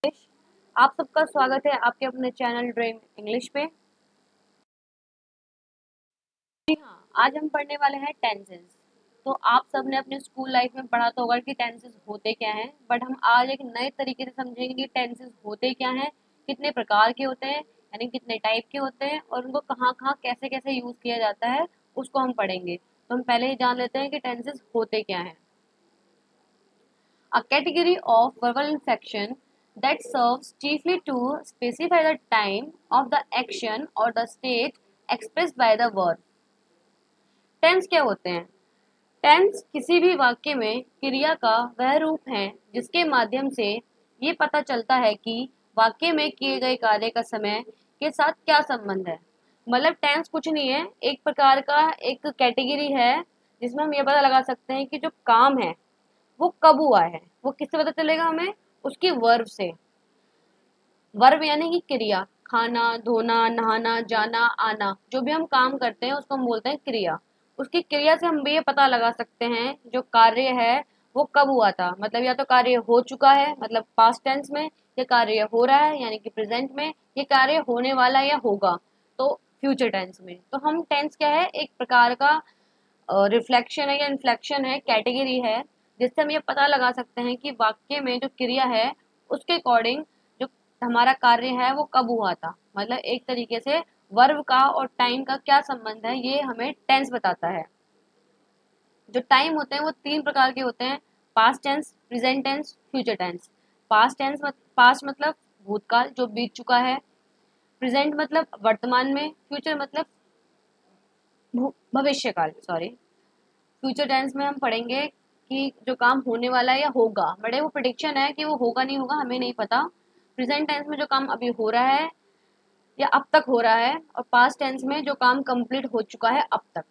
आप सबका स्वागत है आपके अपने चैनल ड्रीम इंग्लिश पे। जी हाँ, आज हम पढ़ने वाले हैं टेंसेस। तो आप सबने अपने स्कूल लाइफ में पढ़ा तो होगा कि टेंसेस होते क्या हैं, बट हम आज एक नए तरीके से समझेंगे कि टेंसेस होते क्या हैं, कितने प्रकार के होते हैं, यानी कितने टाइप के होते हैं और उनको कहाँ कहाँ कैसे कैसे यूज किया जाता है, उसको हम पढ़ेंगे। तो हम पहले ही जान लेते हैं कि टेंसेस होते क्या हैं। A category of verbal inflection that serves chiefly to specify the time of the action or the state expressed by the verb। Tense क्या होते हैं? टेंस किसी भी वाक्य में क्रिया का वह रूप है जिसके माध्यम से ये पता चलता है कि वाक्य में किए गए कार्य का समय के साथ क्या संबंध है। मतलब टेंस कुछ नहीं है, एक प्रकार का एक कैटेगरी है जिसमें हम ये पता लगा सकते हैं कि जो काम है वो कब हुआ है। वो किससे पता चलेगा हमें? उसकी वर्ब से। वर्ब यानी कि क्रिया, खाना, धोना, नहाना, जाना, आना, जो भी हम काम करते हैं उसको हम बोलते हैं क्रिया। उसकी क्रिया से हम भी ये पता लगा सकते हैं जो कार्य है वो कब हुआ था। मतलब या तो कार्य हो चुका है मतलब पास्ट टेंस में, या कार्य हो रहा है यानी कि प्रेजेंट में, ये कार्य होने वाला या होगा तो फ्यूचर टेंस में। तो हम टेंस क्या है, एक प्रकार का रिफ्लेक्शन है या इन्फ्लेक्शन है, कैटेगरी है, जिससे हम ये पता लगा सकते हैं कि वाक्य में जो क्रिया है उसके अकॉर्डिंग जो हमारा कार्य है वो कब हुआ था। मतलब एक तरीके से वर्ब का और टाइम का क्या संबंध है ये हमें टेंस बताता है। जो टाइम होते हैं वो तीन प्रकार के होते हैं: past tense, present tense, future tense. Past मतलब भूतकाल जो बीत चुका है, प्रेजेंट मतलब वर्तमान में, फ्यूचर मतलब भविष्य काल। सॉरी, फ्यूचर टेंस में हम पढ़ेंगे कि जो काम होने वाला है या होगा, बड़े वो प्रिडिक्शन है कि वो होगा नहीं होगा हमें नहीं पता। प्रेजेंट टेंस में जो काम अभी हो रहा है या अब तक हो रहा है, और पास्ट टेंस में जो काम कंप्लीट हो चुका है अब तक।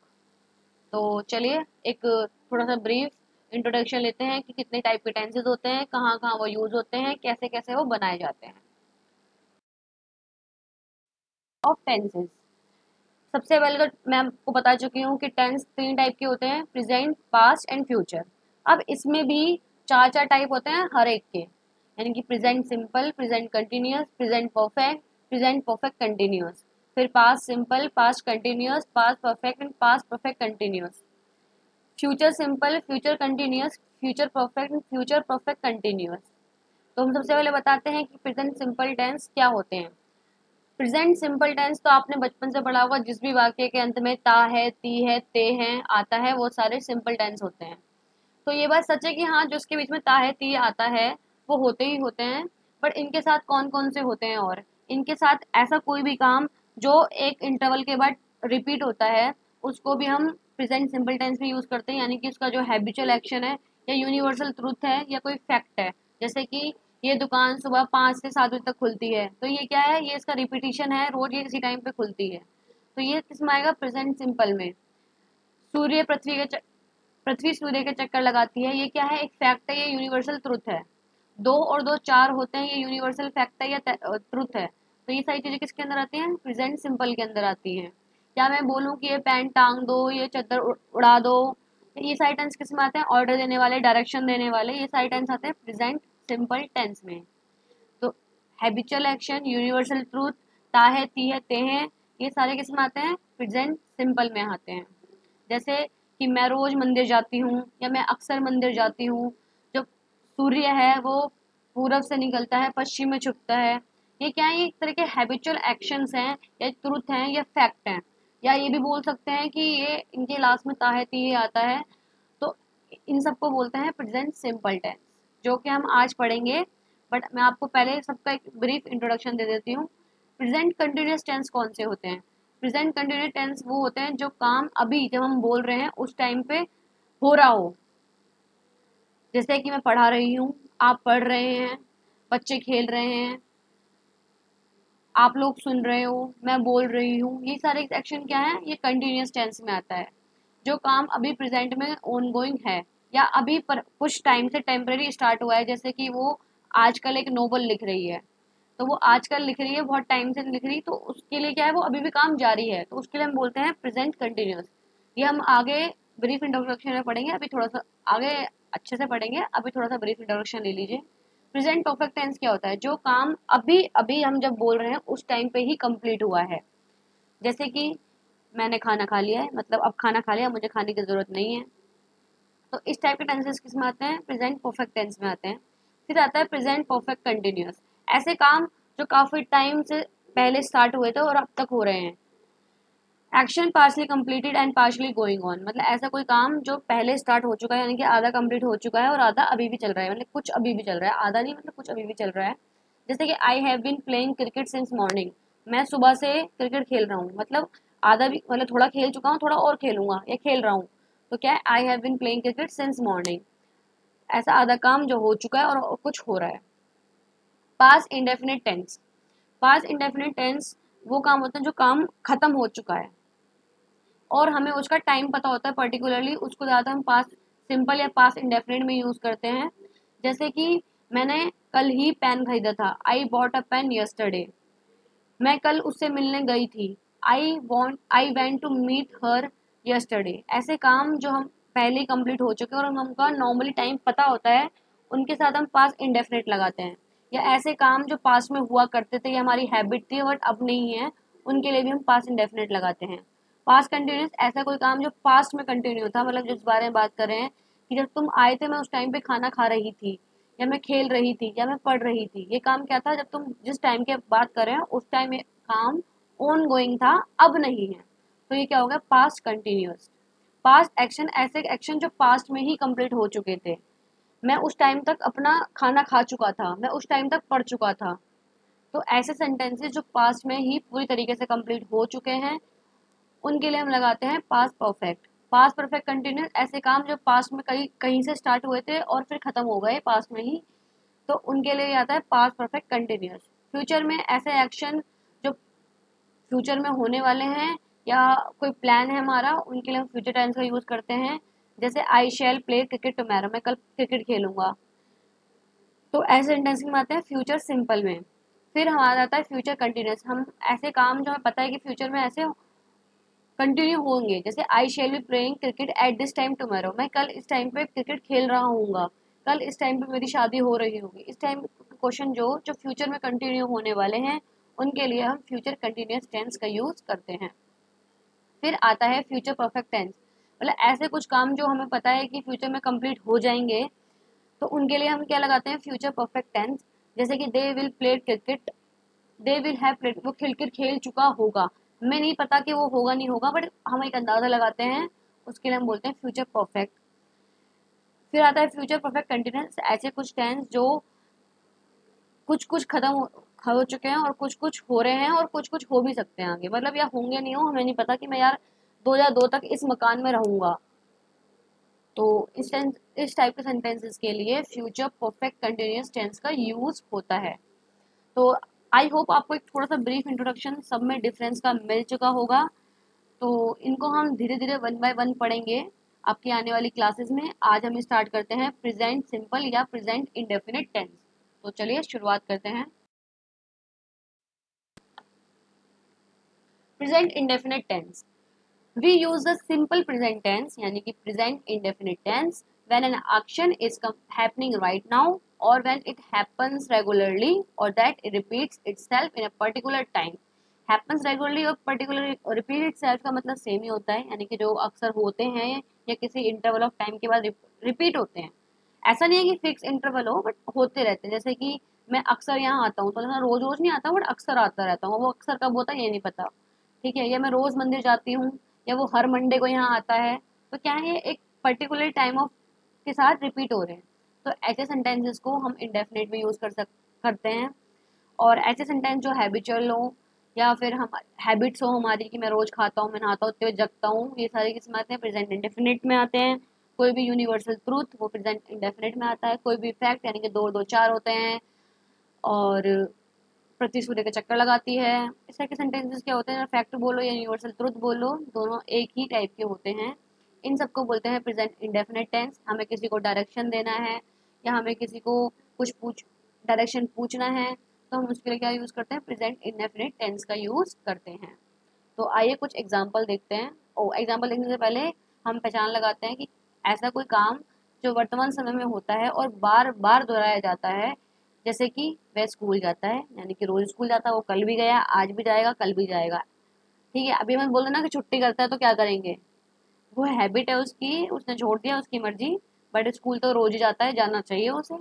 तो चलिए एक थोड़ा सा ब्रीफ इंट्रोडक्शन लेते हैं कि कितने टाइप के टेंसेस होते हैं, कहाँ कहाँ वो यूज होते हैं, कैसे कैसे वो बनाए जाते हैं। ऑफ टेंसेस, सबसे पहले तो मैं आपको बता चुकी हूँ कि टेंस तीन टाइप के होते हैं: प्रेजेंट, पास्ट एंड फ्यूचर। अब इसमें भी चार चार टाइप होते हैं हर एक के, यानी कि present simple, present continuous, present perfect, present perfect continuous, फिर past simple, past continuous, past perfect and past perfect continuous, future simple, future continuous, future perfect and future perfect continuous. तो हम सबसे पहले बताते हैं कि प्रेजेंट सिंपल टेंस क्या होते हैं। प्रेजेंट सिंपल टेंस तो आपने बचपन से पढ़ा होगा, जिस भी वाक्य के अंत में ता है, ती है, ते है आता है वो सारे सिंपल टेंस होते हैं। तो ये बात सच है कि हाँ, जो उसके बीच में ता है, ती आता है वो होते ही होते हैं। बट इनके साथ कौन कौन से होते हैं? और इनके साथ ऐसा कोई भी काम जो एक इंटरवल के बाद रिपीट होता है उसको भी हम प्रेजेंट सिंपल टेंस में यूज करते हैं, यानी कि उसका जो हैबिचुअल एक्शन है या यूनिवर्सल ट्रूथ है या कोई फैक्ट है। जैसे कि ये दुकान सुबह 5 से 7 बजे तक खुलती है, तो ये क्या है, ये इसका रिपीटिशन है, रोज ये इसी टाइम पे खुलती है। तो ये किसमें आएगा? प्रेजेंट सिंपल में। सूर्य पृथ्वी सूर्य के चक्कर लगाती है, ये क्या है? एक फैक्ट है, ये यूनिवर्सल ट्रुथ है। 2 और 2 4 होते हैं, ये यूनिवर्सल फैक्ट है या ट्रुथ है। तो ये सारी चीजें किसके अंदर आती हैं? प्रेजेंट सिंपल के अंदर आती हैं। क्या मैं बोलूँ कि ये पैंट टांग दो, ये चद्दर उड़ा दो, ये सारे टेंस किस में आते हैं? ऑर्डर देने वाले, डायरेक्शन देने वाले, ये सारे टेंस आते हैं प्रेजेंट सिंपल टेंस में। तो हैबिचुअल एक्शन, यूनिवर्सल ट्रूथ, ता है, ती है, ते हैं, ये सारे किस में आते हैं? प्रेजेंट सिंपल में आते हैं। जैसे कि मैं रोज मंदिर जाती हूँ या मैं अक्सर मंदिर जाती हूँ। जो सूर्य है वो पूरब से निकलता है, पश्चिम में छुपता है। ये क्या है? ये एक तरह के हैबिचुअल एक्शंस हैं या ट्रुथ हैं या फैक्ट हैं। या ये भी बोल सकते हैं कि ये इनके लास्ट में ता है, ती है आता है। तो इन सबको बोलते हैं प्रेजेंट सिंपल टेंस, जो कि हम आज पढ़ेंगे। बट मैं आपको पहले सबका एक ब्रीफ इंट्रोडक्शन दे देती हूँ। प्रेजेंट कंटिन्यूअस टेंस कौन से होते हैं? प्रेजेंट कंटिन्यूअस टेंस वो होते हैं जो काम अभी जब हम बोल रहे हैं उस टाइम पे हो रहा हो। जैसे कि मैं पढ़ा रही हूँ, आप पढ़ रहे हैं, बच्चे खेल रहे हैं, आप लोग सुन रहे हो, मैं बोल रही हूँ, ये सारे एक्शन क्या है? ये कंटिन्यूअस टेंस में आता है। जो काम अभी प्रेजेंट में ऑनगोइंग है या अभी पर कुछ टाइम से टेम्परेरी स्टार्ट हुआ है। जैसे कि वो आजकल एक नोवेल लिख रही है, तो वो आजकल लिख रही है, बहुत टाइम से लिख रही, तो उसके लिए क्या है? वो अभी भी काम जारी है, तो उसके लिए हम बोलते हैं प्रेजेंट कंटिन्यूअस। ये हम आगे ब्रीफ इंट्रोडक्शन में पढ़ेंगे, अभी थोड़ा सा आगे अच्छे से पढ़ेंगे, अभी थोड़ा सा ब्रीफ इंट्रोडक्शन ले लीजिए। प्रेजेंट परफेक्ट टेंस क्या होता है, जो काम अभी अभी हम जब बोल रहे हैं उस टाइम पे ही कंप्लीट हुआ है। जैसे कि मैंने खाना खा लिया है, मतलब अब खाना खा लिया, मुझे खाने की जरूरत नहीं है। तो इस टाइप के टेंसेस किस में आते हैं, प्रेजेंट परफेक्ट टेंस में आते हैं। फिर आता है प्रेजेंट परफेक्ट कंटिन्यूअस, ऐसे काम जो काफी टाइम से पहले स्टार्ट हुए थे और अब तक हो रहे हैं। Action partially completed and partially going on, मतलब ऐसा कोई काम जो पहले स्टार्ट हो चुका है, यानी कि आधा कंप्लीट हो चुका है और आधा अभी भी चल रहा है, मतलब कुछ अभी भी चल रहा है, आधा नहीं मतलब कुछ अभी भी चल रहा है। जैसे कि I have been playing cricket since morning, मैं सुबह से क्रिकेट खेल रहा हूँ, मतलब आधा भी, मतलब थोड़ा खेल चुका हूँ, थोड़ा और खेलूंगा या खेल रहा हूँ। तो क्या है, I have been playing cricket since morning, ऐसा आधा काम जो हो चुका है और कुछ हो रहा है। पास इंडेफिनिट टेंस, पास इंडेफिनिट टेंस वो काम होता है जो काम खत्म हो चुका है और हमें उसका टाइम पता होता है पर्टिकुलरली, उसको ज़्यादा हम पास सिंपल या पास इंडेफिनिट में यूज़ करते हैं। जैसे कि मैंने कल ही पेन खरीदा था, I bought a pen yesterday, मैं कल उससे मिलने गई थी, I went to meet her yesterday. ऐसे काम जो हम पहले ही कंप्लीट हो चुके हैं और हमका नॉर्मली टाइम पता होता है, उनके साथ हम पास इंडेफिनिट लगाते हैं। या ऐसे काम जो पास में हुआ करते थे, ये हमारी हैबिट थी बट अब नहीं है, उनके लिए भी हम पास इंडेफिनिट लगाते हैं। पास्ट कंटिन्यूस, ऐसा कोई काम जो पास्ट में कंटिन्यू था, मतलब जिस बारे में बात कर रहे हैं कि जब तुम आए थे मैं उस टाइम पे खाना खा रही थी, या मैं खेल रही थी, या मैं पढ़ रही थी। ये काम क्या था, जब तुम जिस टाइम की बात कर रहे हैं उस टाइम ये काम ऑन गोइंग था, अब नहीं है, तो ये क्या हो गया, पास्ट कंटिन्यूअस। पास्ट एक्शन, ऐसे एक्शन जो पास्ट में ही कंप्लीट हो चुके थे, मैं उस टाइम तक अपना खाना खा चुका था, मैं उस टाइम तक पढ़ चुका था। तो ऐसे सेंटेंसेस जो पास्ट में ही पूरी तरीके से कंप्लीट हो चुके हैं, उनके लिए हम लगाते हैं past perfect. Past perfect continuous, ऐसे काम जो पास्ट में कहीं कहीं से स्टार्ट हुए थे और फिर खत्म हो गए पास्ट में ही, तो उनके लिए आता है पास्ट परफेक्ट कंटिन्यूस। फ्यूचर में ऐसे एक्शन जो फ्यूचर में होने वाले हैं या कोई प्लान है हमारा, उनके लिए हम फ्यूचर टेंस का यूज करते हैं। जैसे आई शैल प्ले क्रिकेट टुमारो, मैं कल क्रिकेट खेलूंगा, तो ऐसे सेंटेंस में आते हैं फ्यूचर सिंपल में। फिर हमारा आता है फ्यूचर कंटिन्यूस, हम ऐसे काम जो हमें पता है कि फ्यूचर में ऐसे कंटिन्यू होंगे। जैसे I shall be playing cricket at this time tomorrow, मैं कल इस टाइम पे क्रिकेट खेल रहा हूँगा, कल इस टाइम पे मेरी शादी हो रही होगी। इस टाइम क्वेश्चन जो जो फ्यूचर में कंटिन्यू होने वाले हैं, उनके लिए हम फ्यूचर कंटिन्यूस टेंस का यूज करते हैं। फिर आता है फ्यूचर परफेक्ट टेंस, मतलब ऐसे कुछ काम जो हमें पता है कि फ्यूचर में कंप्लीट हो जाएंगे, तो उनके लिए हम क्या लगाते हैं, फ्यूचर परफेक्ट टेंस। जैसे कि they will play cricket, they will have played, वो क्रिकेट खेल चुका होगा, हमें नहीं पता कि वो होगा नहीं होगा, बट हम एक अंदाजा लगाते हैं, उसके लिए हम बोलते हैं फ्यूचर परफेक्ट। फिर आता है फ्यूचर परफेक्ट कंटिन्यूस, ऐसे कुछ टेंस जो कुछ कुछ खत्म हो चुके हैं और कुछ कुछ हो रहे हैं और कुछ कुछ हो भी सकते हैं आगे, मतलब या होंगे नहीं हो, हमें नहीं पता कि मैं यार 2002 तक इस मकान में रहूंगा। तो इस टाइप के सेंटेंसेस के लिए फ्यूचर परफेक्ट कंटिन्यूस टेंस का यूज होता है। तो आई होप आपको एक थोड़ा सा ब्रीफ इंट्रोडक्शन सब में डिफरेंस का मिल चुका होगा। तो इनको हम धीरे धीरे वन बाय वन पढ़ेंगे आपकी आने वाली क्लासेस में। आज हम स्टार्ट करते हैं प्रेजेंट सिंपल या प्रेजेंट इंडेफिनिट टेंस। तो चलिए शुरुआत करते हैं। Present indefinite tense, we use the simple present tense यानी कि present indefinite tense when an action is happening right now और व्हेन इट हैपेंस रेगुलरली और that it repeats itself in a particular time. Happens regularly और particular repeat itself का मतलब same ही होता है, यानी कि जो अक्सर होते हैं या किसी इंटरवल ऑफ टाइम के बाद रिपीट होते हैं। ऐसा नहीं है कि फिक्स इंटरवल हो, बट होते रहते हैं। जैसे कि मैं अक्सर यहाँ आता हूँ, तो मैं रोज रोज नहीं आता हूँ, बट अक्सर आता रहता हूँ, वो अक्सर कब होता है ये नहीं पता। ठीक है, या मैं रोज मंदिर जाती हूँ, या वो हर मंडे को यहाँ आता है, तो क्या है, एक पर्टिकुलर टाइम ऑफ के साथ रिपीट हो रहे हैं। तो ऐसे सेंटेंसेस को हम इंडेफिनिट में यूज करते हैं। और ऐसे सेंटेंस जो हैबिचुअल हो या फिर हम हैबिट्स हो हमारी कि मैं रोज खाता हूँ, मैं नहाता हूँ, उतने जगता हूँ, ये सारे किस में आते हैं, प्रेजेंट इंडेफिनिट में आते हैं। कोई भी यूनिवर्सल ट्रूथ वो प्रेजेंट इंडेफिनिट में आता है। कोई भी फैक्ट यानी कि दो दो चार होते हैं, और पृथ्वी सूर्य का चक्कर लगाती है, इस तरह के सेंटेंसेस क्या होते हैं, फैक्ट बोलो या यूनिवर्सल ट्रुथ बोलो, दोनों एक ही टाइप के होते हैं। इन सबको बोलते हैं प्रेजेंट इंडेफिनिट टेंस। हमें किसी को डायरेक्शन देना है या हमें किसी को कुछ डायरेक्शन पूछना है, तो हम उसके लिए क्या यूज करते हैं, प्रेजेंट इंडेफिनिट टेंस का यूज करते हैं। तो आइए कुछ एग्जाम्पल देखते हैं। और एग्जाम्पल देखने से पहले हम पहचान लगाते हैं कि ऐसा कोई काम जो वर्तमान समय में होता है और बार बार दोहराया जाता है, जैसे कि वह स्कूल जाता है, यानी कि रोज स्कूल जाता है, वो कल भी गया, आज भी जाएगा, कल भी जाएगा। ठीक है, अभी मैं बोल रहा ना कि छुट्टी करता है तो क्या करेंगे, वो हैबिट है उसकी, उसने छोड़ दिया, उसकी मर्जी, बट स्कूल तो रोज ही जाता है, जाना चाहिए उसे।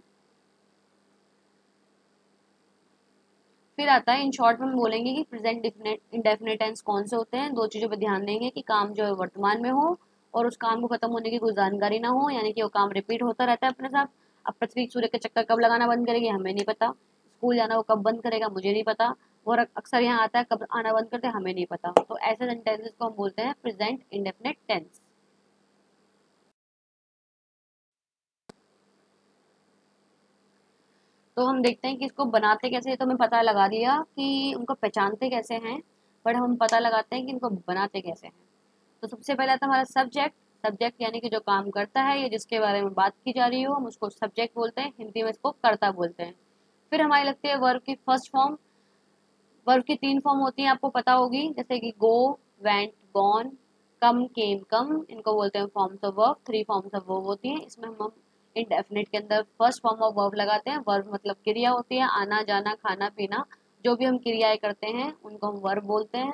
फिर आता है इन शॉर्ट में हम बोलेंगे कि प्रेजेंट डिफिनेट इंडेफिनेट टेंस कौन से होते हैं। दो चीजों पे ध्यान देंगे कि काम जो है वर्तमान में हो और उस काम को खत्म होने की कोई जानकारी ना हो, यानी कि वो काम रिपीट होता रहता है अपने साथ। अब पृथ्वी सूर्य के चक्कर कब लगाना बंद करेगी हमें नहीं पता, स्कूल जाना वो कब बंद करेगा मुझे नहीं पता, और अक्सर यहाँ आता है कब आना बंद करते हैं हमें नहीं पता। तो ऐसे सेंटेंसेस को हम बोलते हैं प्रेजेंट इंडेफिनेट टेंस। तो हम देखते हैं कि इसको बनाते कैसे हैं। तो हमें पता लगा दिया कि उनको पहचानते कैसे हैं, बट हम पता लगाते हैं कि इनको बनाते कैसे हैं। तो सबसे पहले आता है हमारा सब्जेक्ट। सब्जेक्ट यानी कि जो काम करता है या जिसके बारे में बात की जा रही हो, हम उसको सब्जेक्ट बोलते हैं, हिंदी में इसको कर्ता बोलते हैं। फिर हमारी लगती है वर्ब की फर्स्ट फॉर्म। वर्ब की 3 फॉर्म होती हैं, आपको पता होगी, जैसे कि गो, वेंट, गॉन, कम, केम, कम, इनको बोलते हैं forms of verb. 3 forms of verb होती हैं, इसमें हम इंडेफिनिट के अंदर फर्स्ट फॉर्म ऑफ वर्ब लगाते हैं। वर्ब मतलब क्रिया होती है, आना जाना खाना पीना, जो भी हम क्रियाएं करते हैं उनको हम वर्ब बोलते हैं।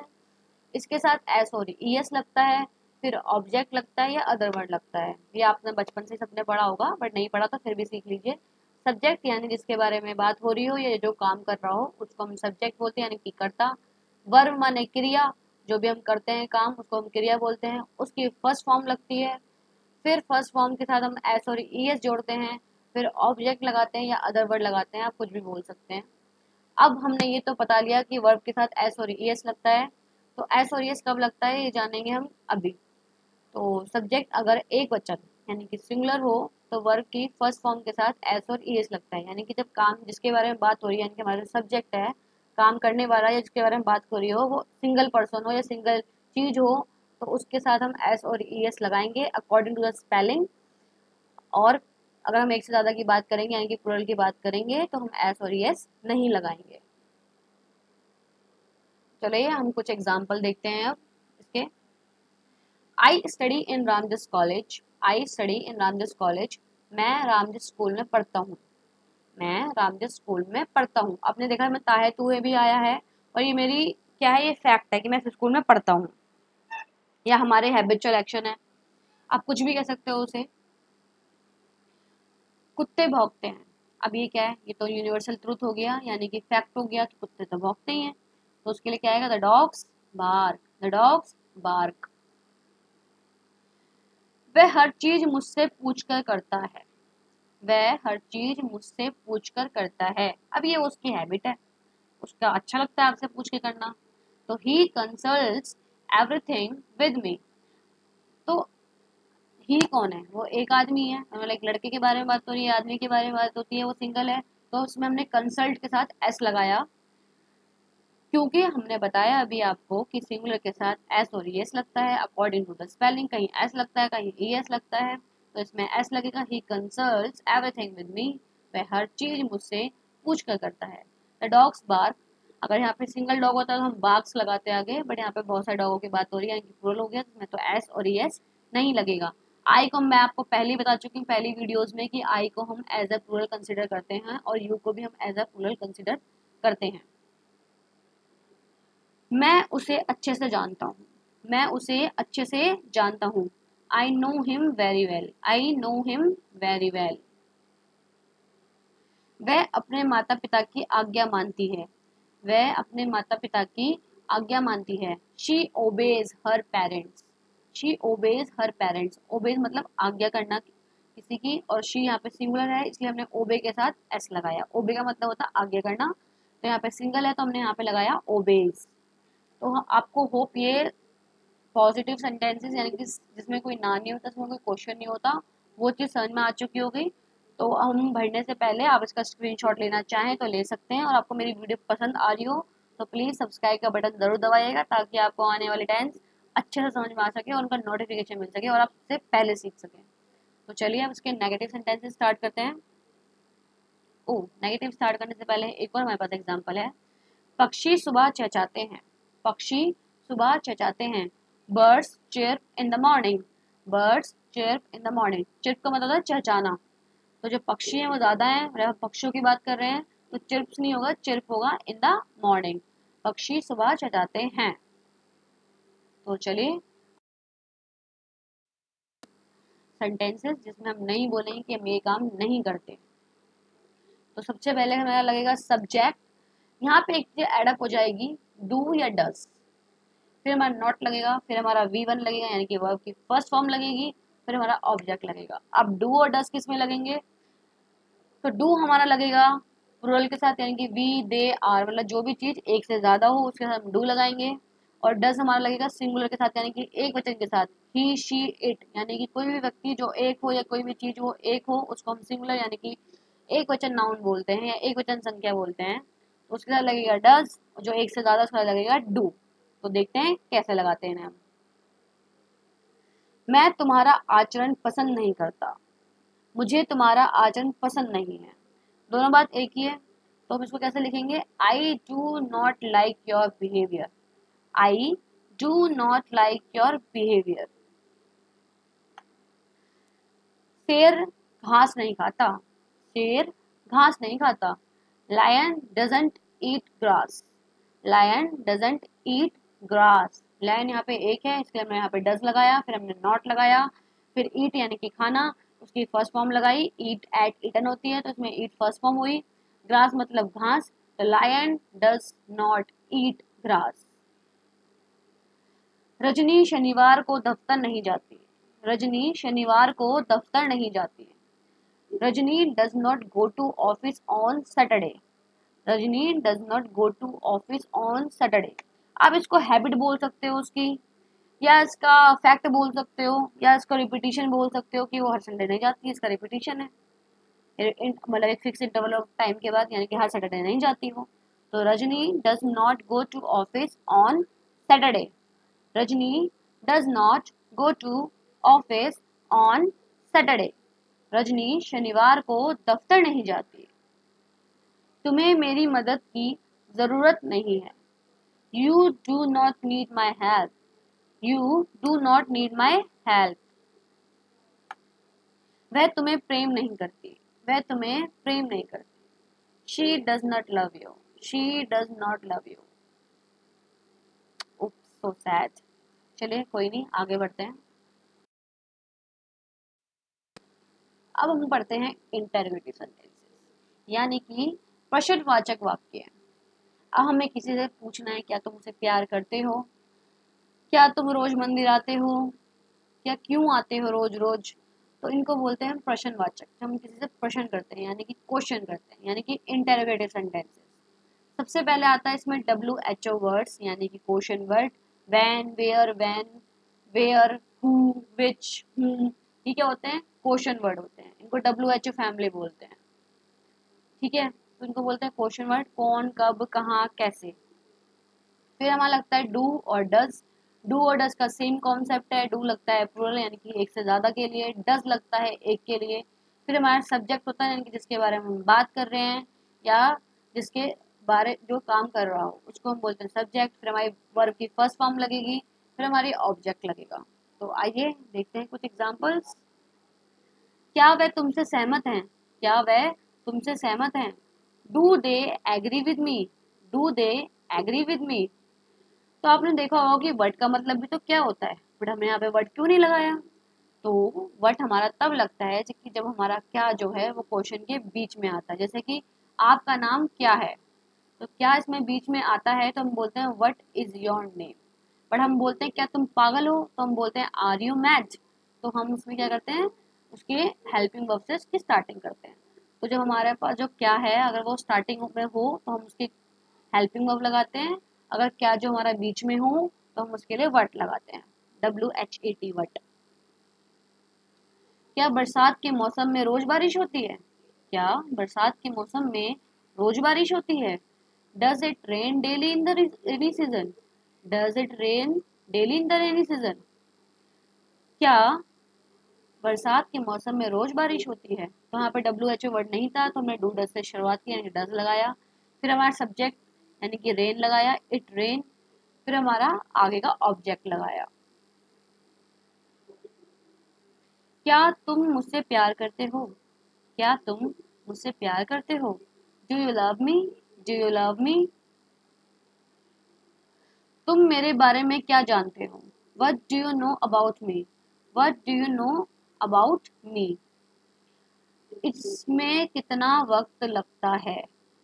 इसके साथ एस और ई एस लगता है, फिर ऑब्जेक्ट लगता है या अदर वर्ड लगता है। ये आपने बचपन से सबने पढ़ा होगा, बट नहीं पढ़ा तो फिर भी सीख लीजिए। सब्जेक्ट यानी जिसके बारे में बात हो रही हो या जो काम कर रहा हो उसको हम सब्जेक्ट बोलते हैं, यानी कि कर्ता। वर्ब माने क्रिया, जो भी हम करते हैं काम उसको हम क्रिया बोलते हैं, उसकी फर्स्ट फॉर्म लगती है। फिर फर्स्ट फॉर्म के साथ हम एस और ई एस जोड़ते हैं, फिर ऑब्जेक्ट लगाते हैं या अदर वर्ड लगाते हैं, आप कुछ भी बोल सकते हैं। अब हमने ये तो पता लिया कि वर्ब के साथ एस और ई एस लगता है, तो एस और ई एस कब लगता है ये जानेंगे हम अभी। तो सब्जेक्ट अगर एक वचन यानी कि सिंगुलर हो तो वर्ब की फर्स्ट फॉर्म के साथ एस और ई एस लगता है, यानी कि जब काम जिसके बारे में बात हो रही है, यानी कि हमारा सब्जेक्ट है, काम करने वाला या जिसके बारे में बात हो रही हो वो सिंगल पर्सन हो या सिंगल चीज हो, तो उसके साथ हम एस और ई एस लगाएंगे अकॉर्डिंग टू द स्पेलिंग। और अगर हम एक से ज्यादा की बात करेंगे यानी कि प्लूरल की बात करेंगे तो हम एस और ई एस नहीं लगाएंगे। चलिए हम कुछ एग्जाम्पल देखते हैं अब इसके। I study in Ramjas college. I study in Ramjas college, मैं रामजस स्कूल में पढ़ता हूँ। मैं रामजस स्कूल में पढ़ता हूँ। आपने देखा मैं ताहे तूहे भी आया है, और ये मेरी क्या है, ये फैक्ट है कि मैं इस स्कूल में पढ़ता हूँ, या हमारे हैबिचुअल एक्शन है, आप कुछ भी कह सकते हो उसे। कुत्ते भौंकते हैं, अब ये क्या है, ये तो यूनिवर्सल ट्रूथ हो गया, यानी कि फैक्ट हो गया कि कुत्ते तो भौंकते ही हैं। तो उसके लिए क्या आएगा, the dogs bark, the dogs bark. वह हर चीज मुझसे पूछकर करता है। वह हर चीज मुझसे पूछकर करता है, अब ये उसकी हैबिट है, उसका अच्छा लगता है आपसे पूछ के करना। तो ही कंसल्ट्स एवरीथिंग विद मी। तो ही कौन है, वो एक आदमी है, मतलब एक लड़के के बारे में बात हो रही है, आदमी के बारे में बात होती है, वो सिंगल है, तो उसमें हमने कंसल्ट के साथ एस लगाया, क्योंकि हमने बताया अभी आपको कि सिंगुलर के साथ एस और ई एस लगता है अकॉर्डिंग टू द स्पेलिंग, कहीं एस लगता है कहीं ई एस लगता है, तो इसमें एस लगेगा। ही कंसल्ट्स एवरीथिंग विद मी, वह हर चीज मुझसे पूछ कर करता है। द डॉग्स बार्क, अगर यहाँ पे सिंगल डॉग होता है तो हम बार्क्स लगाते आगे, बट यहाँ पे बहुत सारे डॉगों की बात हो रही है, यानी कि प्लूरल हो गया, इसमें तो एस और ई एस नहीं लगेगा। आई को मैं आपको पहले ही बता चुकी हूँ पहली वीडियोज में कि आई को हम एज अ प्लूरल कंसिडर करते हैं और यू को भी हम एज अ प्लूरल कंसिडर करते हैं। मैं उसे अच्छे से जानता हूँ। मैं उसे अच्छे से जानता हूँ। I know him very well. I know him very well. वह अपने माता पिता की आज्ञा मानती है। वह अपने माता पिता की आज्ञा मानती है। She obeys her parents. She obeys her parents, obeys मतलब आज्ञा करना किसी की, और शी यहाँ पे सिंगुलर है इसलिए हमने ओबे के साथ एस लगाया। ओबे का मतलब होता है आज्ञा करना, तो यहाँ पे सिंगल है तो हमने यहाँ पे लगाया ओबेज। तो आपको होप ये पॉजिटिव सेंटेंसेस यानी कि जिसमें कोई ना नहीं होता, जिसमें कोई क्वेश्चन नहीं होता, वो चीज़ समझ में आ चुकी होगी। तो हम भरने से पहले आप इसका स्क्रीनशॉट लेना चाहें तो ले सकते हैं, और आपको मेरी वीडियो पसंद आ रही हो तो प्लीज़ सब्सक्राइब का बटन ज़रूर दबाइएगा, ताकि आपको आने वाले टेंस अच्छे से समझ में आ सके और उनका नोटिफिकेशन मिल सके और आप उससे पहले सीख सकें। तो चलिए अब इसके नेगेटिव सेंटेंसेस स्टार्ट करते हैं। ओ, नेगेटिव स्टार्ट करने से पहले एक और हमारे पास एग्जाम्पल है। पक्षी सुबह चहचहाते हैं। पक्षी सुबह चहचहाते हैं। Birds chirp in the morning. Birds chirp in the morning, chirp का मतलब है चहचहाना। तो जो पक्षी हैं वो ज्यादा हैं, हम पक्षियों की बात कर रहे हैं, तो चिर्प्स नहीं होगा, चिर्प होगा इन द मॉर्निंग। पक्षी सुबह चहचहाते हैं। तो चलिए सेंटेंसेस जिसमें हम नहीं बोलेंगे कि हम ये काम नहीं करते। तो सबसे पहले हमारा लगेगा सब्जेक्ट, यहाँ पे एक चीज एडअप हो जाएगी, डू या डस, फिर हमारा नॉट लगेगा, फिर हमारा V1 लगेगा यानी कि वर्ब की फर्स्ट फॉर्म लगेगी, फिर हमारा ऑब्जेक्ट लगेगा। अब डू और डस किस में लगेंगे, तो डू हमारा लगेगा प्लूरल के साथ यानी कि वी दे आर, मतलब जो भी चीज एक से ज्यादा हो उसके साथ हम डू लगाएंगे। और डस हमारा लगेगा सिंगुलर के साथ यानी कि एक वचन के साथ, ही शी इट, यानी कि कोई भी व्यक्ति जो एक हो या कोई भी चीज वो एक हो उसको हम सिंगुलर यानी कि एक वचन नाउन बोलते हैं या एक वचन संख्या बोलते हैं। तो उसके साथ लगेगा डस, जो एक से ज्यादा उसके साथ लगेगा डू। तो देखते हैं कैसे लगाते हैं हम। मैं तुम्हारा आचरण पसंद नहीं करता, मुझे तुम्हारा आचरण पसंद नहीं है, दोनों बात एक ही है। तो हम इसको कैसे लिखेंगे, I do not like your behaviour, I do not like your behaviour. शेर घास नहीं खाता, शेर घास नहीं खाता। Lion doesn't eat grass, lion doesn't eat grass. Lion यहाँ पे एक है इसलिए हमने यहाँ पे डज लगाया, फिर हमने नॉट लगाया, फिर ईट यानी कि खाना, उसकी फर्स्ट फॉर्म लगाई, ईट एट ईटन होती है तो इसमें ईट फर्स्ट फॉर्म हुई, ग्रास मतलब घास, तो lion does not eat grass. Rajni शनिवार को दफ्तर नहीं जाती, रजनी शनिवार को दफ्तर नहीं जाती। Rajni does not go to office on Saturday, Rajni does not go to office on Saturday. आप इसको हैबिट बोल सकते हो उसकी, या इसका फैक्ट बोल सकते हो, या इसका रिपीटिशन बोल सकते हो कि वो हर संडे नहीं जाती, इसका रिपीटिशन है, मतलब एक फिक्स इंटरवल ऑफ टाइम के बाद यानी कि हर सैटरडे नहीं जाती वो। तो Rajni does not go to office on Saturday, Rajni does not go to office on Saturday. Rajni शनिवार को दफ्तर नहीं जाती। तुम्हें मेरी मदद की जरूरत नहीं है, you do not need my help, you do not need my help. वह तुम्हें प्रेम नहीं करती, वह तुम्हें प्रेम नहीं करती। She does not love you, she does not love you. Oops so sad. चलिए कोई नहीं, आगे बढ़ते हैं। अब हम पढ़ते हैं इंटरोगेटिव सेंटेंसेस, यानी कि प्रश्नवाचक वाक्य। अब हमें किसी से पूछना है, क्या तुम उसे प्यार करते हो, क्या तुम रोज मंदिर आते हो, या क्यों आते हो रोज रोज। तो इनको बोलते हैं प्रश्नवाचक, जब हम किसी से प्रश्न करते हैं यानी कि क्वेश्चन करते हैं, यानी कि इंटरोगेटिव सेंटेंसेस। सबसे पहले आता है इसमें WHO वर्ड्स यानी कि question word, when, where, who, which, whom, ये क्या होते हैं, क्वेश्चन वर्ड होते हैं, इनको WHO फैमिली बोलते हैं। ठीक है, तो इनको बोलते हैं क्वेश्चन वर्ड, कौन, कब, कहाँ, कैसे। फिर हमारा लगता है डू और डज। डू और डज का सेम कॉन्सेप्ट है, डू लगता है प्लूरल यानी कि एक से ज्यादा के लिए, डज लगता है एक के लिए। फिर हमारा सब्जेक्ट होता है यानी कि जिसके बारे में हम बात कर रहे हैं या जिसके बारे जो काम कर रहा हो उसको हम बोलते हैं सब्जेक्ट। फिर हमारी वर्ब की फर्स्ट फॉर्म लगेगी, फिर हमारी ऑब्जेक्ट लगेगा। तो आइए देखते हैं कुछ एग्जाम्पल्स। क्या वह तुमसे सहमत हैं, क्या वह तुमसे सहमत हैं। Do they agree with me, do they agree with me. तो आपने देखा होगा कि वर्ड का मतलब भी तो क्या होता है, बट हमने यहाँ पे वर्ड क्यों नहीं लगाया। तो वर्ड हमारा तब लगता है कि जब हमारा क्या जो है वो क्वेश्चन के बीच में आता है। जैसे कि आपका नाम क्या है, तो क्या इसमें बीच में आता है तो हम बोलते हैं what is your name. But हम बोलते हैं क्या तुम पागल हो, तो हम बोलते हैं आर यू मैड। तो हम उसमें क्या करते हैं, उसके हेल्पिंग वर्ब से उसकी स्टार्टिंग करते हैं। तो जब हमारे पास जो क्या है अगर वो स्टार्टिंग में हो तो हम उसकी हेल्पिंग वर्ब लगाते हैं, अगर क्या जो हमारा बीच में हो तो हम उसके लिए वट लगाते हैं, WHAT वट। क्या बरसात के मौसम में रोज बारिश होती है, क्या बरसात के मौसम में रोज बारिश होती है। Does it rain daily in the rainy season, does it rain daily in the rainy season. क्या बरसात के मौसम में रोज बारिश होती है। तो यहाँ पे WHO वर्ड नहीं था तो हमने डू डज से शुरुआत की यानी डज लगाया, फिर हमारा सब्जेक्ट यानी कि रेन लगाया, इट रेन, फिर हमारा आगे का ऑब्जेक्ट लगाया। क्या तुम मुझसे प्यार करते हो, क्या तुम मुझसे प्यार करते हो। Do you love me, do you love me. तुम मेरे बारे में क्या जानते हो, what do you know about me, what do you know about me. इसमें कितना वक्त लगता है,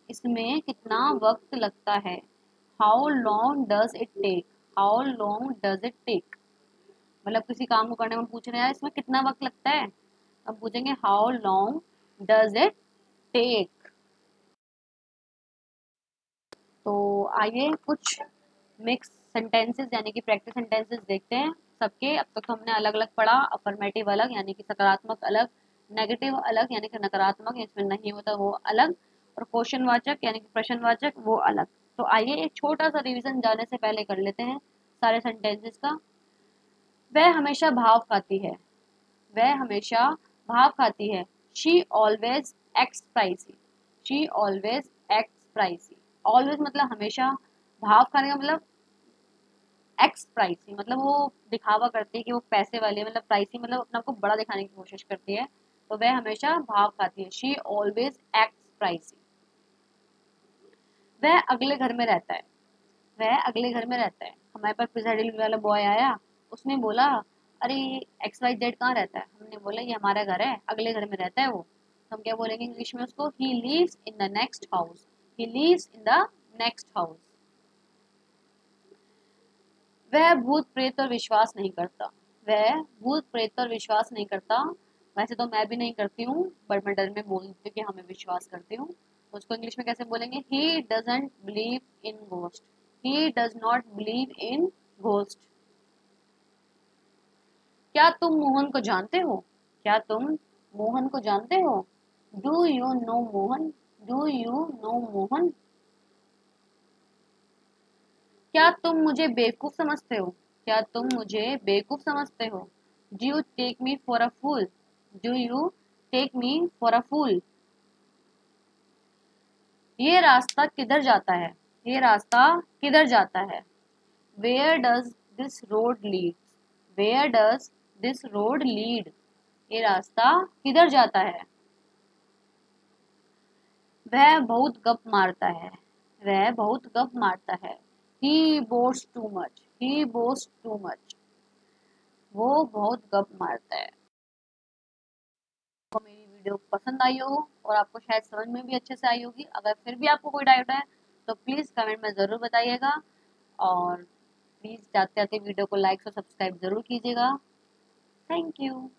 इसमें कितना वक्त लगता है। How long does it take, how long does it take. मतलब किसी काम को करने में पूछ रहे हैं इसमें कितना वक्त लगता है, हम पूछेंगे how long does it take. तो आइए कुछ मिक्स सेंटेंसेस यानी कि प्रैक्टिस सेंटेंसेस देखते हैं सबके। अब तक तो हमने अलग अलग पढ़ा, अफर्मेटिव अलग यानी कि सकारात्मक अलग, नेगेटिव अलग यानी कि नकारात्मक इसमें नहीं होता वो अलग, और क्वेश्चनवाचक यानी कि प्रश्नवाचक वो अलग। तो आइए एक छोटा सा रिवीजन जाने से पहले कर लेते हैं सारे सेंटेंसेस का। वह हमेशा भाव खाती है, वह हमेशा भाव खाती है। She always acts pricey, she always acts pricey. Always मतलब हमेशा, भाव खाने का मतलब एक्स प्राइसी मतलब वो दिखावा करती है कि वो पैसे वाली है, मतलब प्राइसी मतलब अपने आप को बड़ा दिखाने की कोशिश करती है। तो वह हमेशा भाव खाती है, शी ऑलवेज एक्ट्स प्राइसी। वह अगले घर में रहता है, वह अगले घर में रहता है। हमारे पास पिज्जा डिलीवरी वाला बॉय आया, उसने बोला अरे XYZ कहाँ रहता है, हमने बोला ये हमारा घर है, अगले घर में रहता है वो। तो हम क्या बोलेंगे इंग्लिश में उसको, he lives in the next house, he lives in the next house. वह भूत प्रेत पर विश्वास नहीं करता, वह भूत प्रेत पर विश्वास नहीं करता। वैसे तो मैं भी नहीं करती हूँ, बट मैं डर में बोलती हूँ कि हमें विश्वास करती हूँ। तो उसको इंग्लिश में कैसे बोलेंगे, he doesn't believe in ghost, he does not believe in ghost. क्या तुम मोहन को जानते हो, क्या तुम मोहन को जानते हो। Do you know Mohan, do you know Mohan. क्या तुम मुझे बेवकूफ समझते हो, क्या तुम मुझे बेवकूफ समझते हो। Do you take me for a fool, do you take me for a fool. ये रास्ता किधर जाता है, ये रास्ता किधर जाता है। Where does this road lead, where does this road lead. ये रास्ता किधर जाता है। वह बहुत गप मारता है, वह बहुत गप मारता है। ही बोस्ट टू मच, ही बोस्ट टू मच। वो बहुत गप मारता है। आपको मेरी वीडियो पसंद आई हो और आपको शायद समझ में भी अच्छे से आई होगी। अगर फिर भी आपको कोई डाउट है तो प्लीज़ कमेंट में ज़रूर बताइएगा, और प्लीज़ जाते जाते वीडियो को लाइक और सब्सक्राइब ज़रूर कीजिएगा। Thank you.